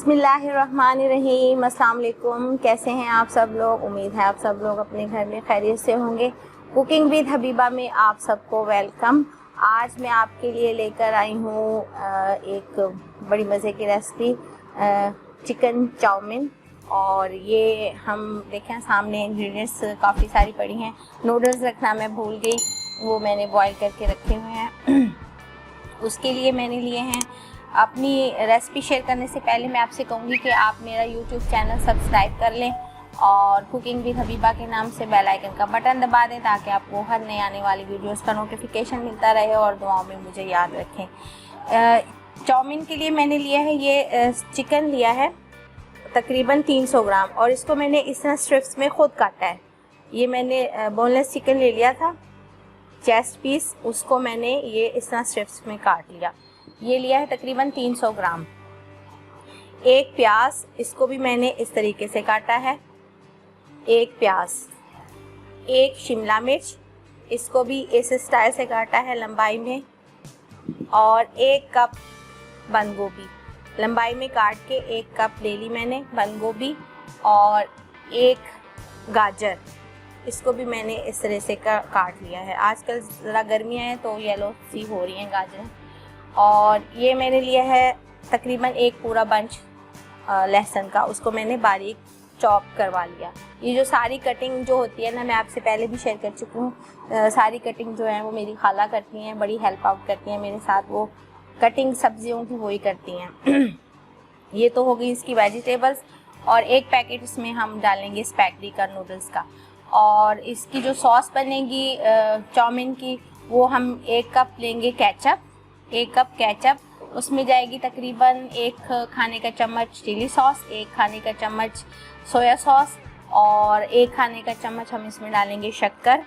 बिस्मिल्लाहिर्रहमानिर्रहीम। अस्सलाम वालेकुम। कैसे हैं आप सब लोग? उम्मीद है आप सब लोग अपने घर में खैरियत से होंगे। कुकिंग विद हबीबा में आप सबको वेलकम। आज मैं आपके लिए लेकर आई हूँ एक बड़ी मज़े की रेसिपी, चिकन चाउमीन। और ये हम देखें सामने इंग्रेडिएंट्स काफ़ी सारी पड़ी हैं। नूडल्स रखना मैं भूल गई, वो मैंने बॉईल करके रखे हुए हैं। उसके लिए मैंने लिए हैं। अपनी रेसिपी शेयर करने से पहले मैं आपसे कहूँगी कि आप मेरा यूट्यूब चैनल सब्सक्राइब कर लें और कुकिंग विद हबीबा के नाम से बेल आइकन का बटन दबा दें ताकि आपको हर नई आने वाली वीडियोस का नोटिफिकेशन मिलता रहे और दुआओं में मुझे याद रखें। चाउमीन के लिए मैंने लिया है, ये चिकन लिया है तकरीबन 300 ग्राम, और इसको मैंने इस तरह स्ट्रिप्स में ख़ुद काटा है। ये मैंने बोनलेस चिकन ले लिया था, चेस्ट पीस, उसको मैंने ये इस तरह स्ट्रिप्स में काट लिया। ये लिया है तकरीबन 300 ग्राम। एक प्याज, इसको भी मैंने इस तरीके से काटा है। एक प्याज, एक शिमला मिर्च, इसको भी इस स्टाइल से काटा है लंबाई में, और एक कप बंद गोभी लंबाई में काट के एक कप ले ली मैंने बंद गोभी, और एक गाजर, इसको भी मैंने इस तरह से काट लिया है। आजकल ज़रा गर्मियाँ हैं तो येलो सी हो रही हैं गाजरें। और ये मैंने लिया है तकरीबन एक पूरा बंच लहसुन का, उसको मैंने बारीक चॉप करवा लिया। ये जो सारी कटिंग जो होती है ना, मैं आपसे पहले भी शेयर कर चुकी हूँ, सारी कटिंग जो है वो मेरी खाला करती हैं, बड़ी हेल्प आउट करती हैं मेरे साथ। वो कटिंग सब्जियों की वही करती हैं। ये तो हो गई इसकी वेजिटेबल्स। और एक पैकेट इसमें हम डालेंगे स्पैगेटी का, नूडल्स का। और इसकी जो सॉस बनेगी चाउमीन की, वो हम एक कप लेंगे केचप, एक कप केचप, उसमें जाएगी तकरीबन एक खाने का चम्मच चिली सॉस, एक खाने का चम्मच सोया सॉस, और एक खाने का चम्मच हम इसमें डालेंगे शक्कर,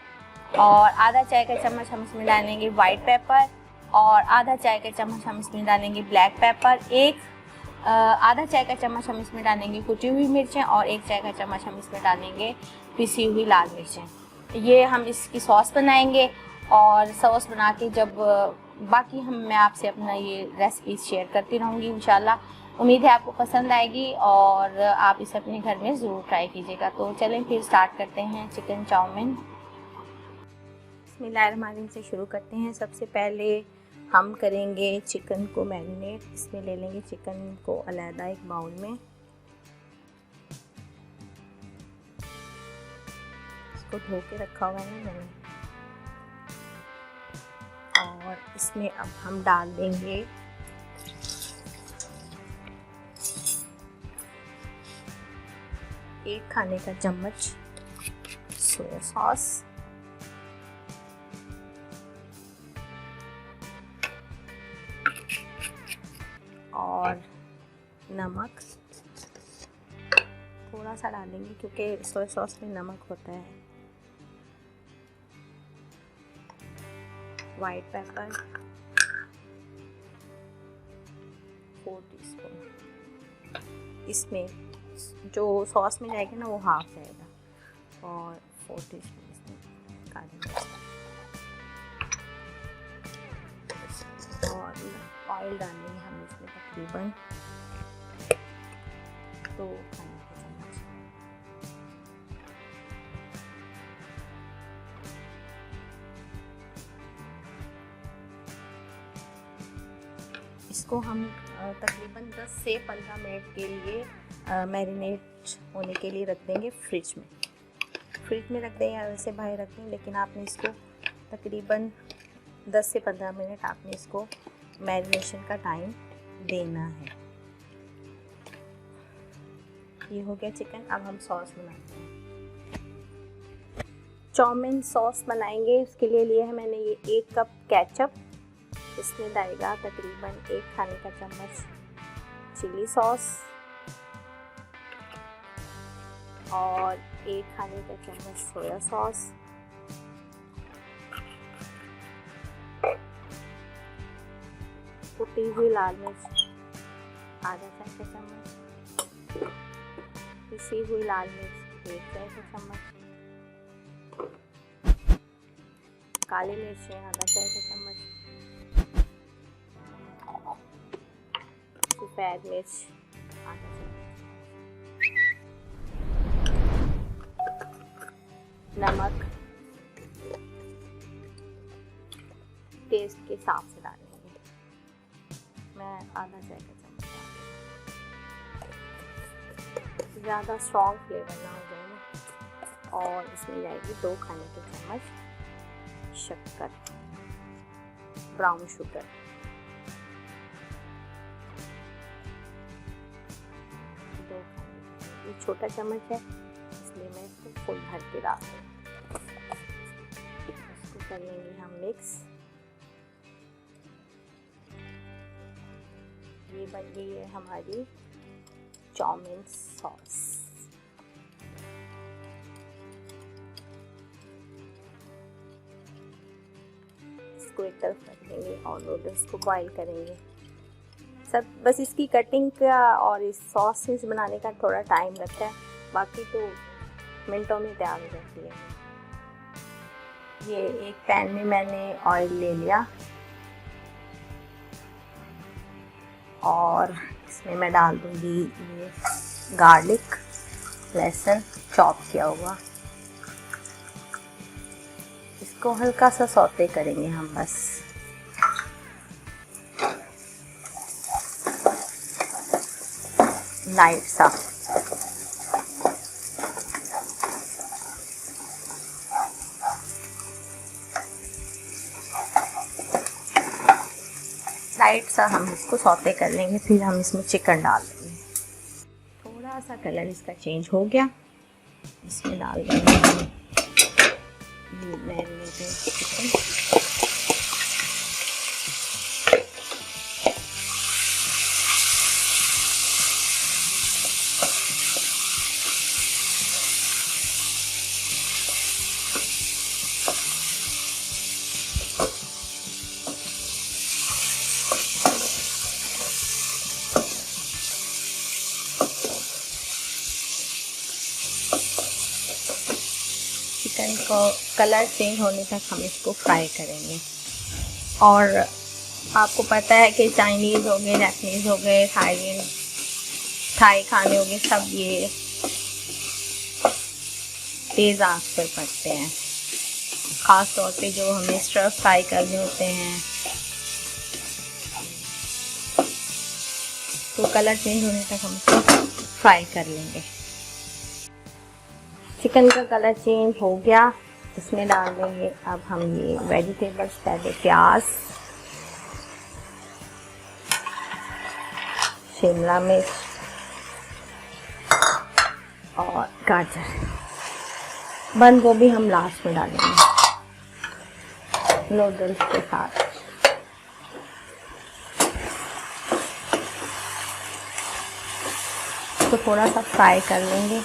और आधा चाय का चम्मच हम इसमें डालेंगे वाइट पेपर, और आधा चाय का चम्मच हम इसमें डालेंगे ब्लैक पेपर, आधा चाय का चम्मच हम इसमें डालेंगे कुटी हुई मिर्चें, और एक चाय का चम्मच हम इसमें डालेंगे पिसी हुई लाल मिर्चें। ये हम इसकी सॉस बनाएंगे, और सॉस बना के जब बाकी मैं आपसे अपना ये रेसिपी शेयर करती रहूँगी इंशाल्लाह। उम्मीद है आपको पसंद आएगी और आप इसे अपने घर में ज़रूर ट्राई कीजिएगा। तो चलें फिर स्टार्ट करते हैं चिकन चाउमीन। बिस्मिल्लाहिर्रहमानिर्रहीम से शुरू करते हैं। सबसे पहले हम करेंगे चिकन को मैरिनेट। इसमें ले लेंगे चिकन को अलहदा एक बाउल में, इसको धो के रखा हुआ है मैंने, और इसमें अब हम डाल देंगे एक खाने का चम्मच सोया सॉस, और नमक थोड़ा सा डालेंगे क्योंकि सोया सॉस में नमक होता है, वाइट पेपर 4 टीस्पून, इसमें जो सॉस में जाएगा ना वो हाफ जाएगा, और 4 टीस्पून इसमें काली मिर्च, और ऑयल डालेंगे हम इसमें तकरीबन 2 खाने के चम्मच। इसको हम तकरीबन 10 से 15 मिनट के लिए मैरिनेट होने के लिए रख देंगे फ्रिज में। फ्रिज में रख दें या वैसे बाहर रख दें, लेकिन आपने इसको तकरीबन 10 से 15 मिनट आपने इसको मैरिनेशन का टाइम देना है। ये हो गया चिकन। अब हम सॉस बनाते हैं। चाउमीन सॉस बनाएंगे, उसके लिए लिया है मैंने ये 1 कप केचप, इसमें डालेगा तकरीबन 1 खाने का चम्मच चिली सॉस, और 1 खाने का चम्मच सोया सॉस, कुटी हुई लाल मिर्च आधा चाय का चम्मच, पिसी हुई लाल मिर्च 1 चाय का चम्मच, काली मिर्च आधा चाय का चम्मच, सफ़ेद मिर्च आधा नमक टेस्ट के हिसाब से डालेंगे। मैं आधा चाय का चम्मच डालूंगी, ज़्यादा स्ट्रॉन्ग फ्लेवर ना हो जाए ना। और इसमें जाएगी 2 खाने के चम्मच शक्कर, ब्राउन शुगर। ये छोटा चम्मच है इसलिए मैं इसको फुल भर के डाल दूँ। इसको कर लेंगे हम मिक्स। ये बन गई है हमारी चाउमीन सॉस। इसको एक तरफ रख देंगे और नूडल्स को बॉईल करेंगे। सब बस इसकी कटिंग का और इस सॉसेस बनाने का थोड़ा टाइम लगता है, बाकी तो मिनटों में तैयार हो जाती है। ये एक पैन में मैंने ऑयल ले लिया और इसमें मैं डाल दूंगी ये गार्लिक, लहसुन चॉप किया हुआ। इसको हल्का सा सौते करेंगे हम बस। लाइट सा हम इसको सौते कर लेंगे, फिर हम इसमें चिकन डाल देंगे। थोड़ा सा कलर इसका चेंज हो गया, इसमें डाल देंगे मैरिनेटेड चिकन। चिकन को कलर चेंज होने तक हम इसको फ्राई करेंगे। और आपको पता है कि चाइनीज़ हो गए, जापानीज़ हो गए, थाई खाने हो गए, सब ये तेज़ आंच पर पकते हैं। ख़ास तौर पे जो हमें स्टर फ्राई करने होते हैं, तो कलर चेंज होने तक हम इसको फ्राई कर लेंगे। चिकन का कलर चेंज हो गया, इसमें डाल देंगे अब हम ये वेजिटेबल्स, पहले प्याज, शिमला मिर्च और गाजर। बंद गोभी हम लास्ट में डालेंगे नूडल्स के साथ। तो थोड़ा सा फ्राई कर लेंगे।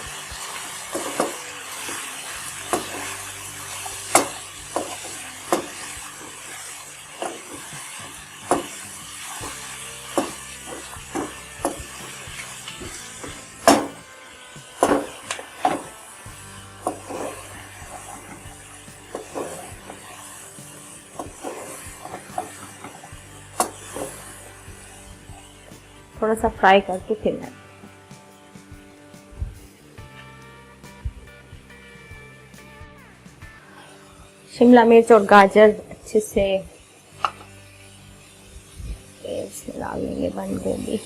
थोड़ा सा फ्राई करके फिर मैं शिमला मिर्च और गाजर अच्छे से इसमें डाल लेंगे, बंद गोभी।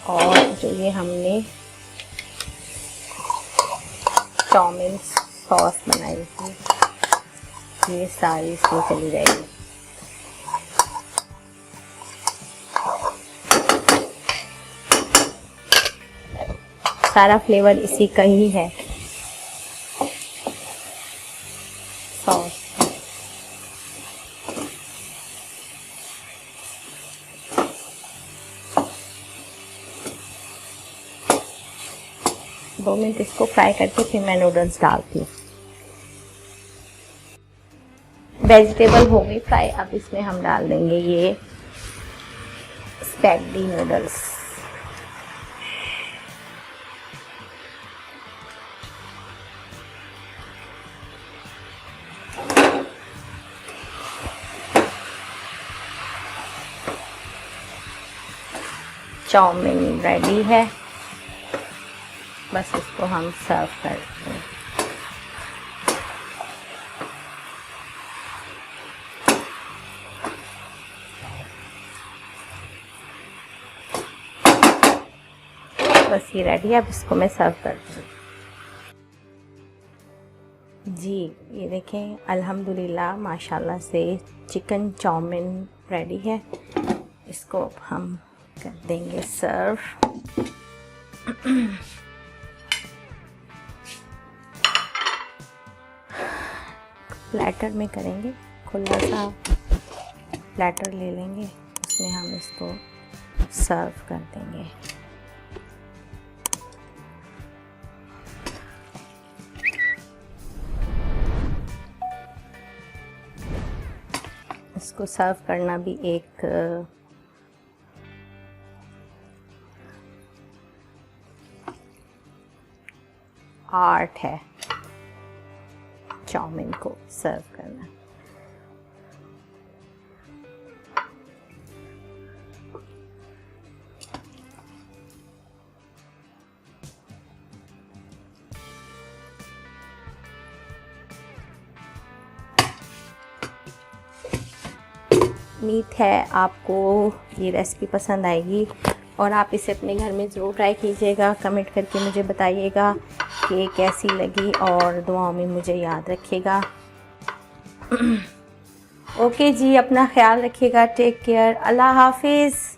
और जो ये हमने चाउमीन सॉस बनाई थी, ये सारी इसमें चली जाएगी। सारा फ्लेवर इसी का ही है सॉस। 2 मिनट इसको फ्राई करके फिर मैं नूडल्स डालती हूँ। वेजिटेबल हो गई फ्राई, अब इसमें हम डाल देंगे ये स्पैगेटी नूडल्स। चाउमीन रेडी है, बस इसको हम सर्व करते हैं। बस ये रेडी है, अब इसको मैं सर्व करती हूँ। जी ये देखें, अल्हम्दुलिल्लाह माशाल्लाह से चिकन चाउमीन रेडी है। इसको अब हम कर देंगे सर्व। प्लेटर में करेंगे, खुला सा प्लेटर ले लेंगे, उसमें हम इसको सर्व कर देंगे। इसको सर्व करना भी एक आर्ट है, चाउमीन को सर्व करना। उम्मीद है आपको ये रेसिपी पसंद आएगी और आप इसे अपने घर में ज़रूर ट्राई कीजिएगा। कमेंट करके मुझे बताइएगा कि कैसी लगी और दुआओं में मुझे याद रखिएगा। ओके जी, अपना ख्याल रखिएगा। Take care. अल्लाह हाफिज़।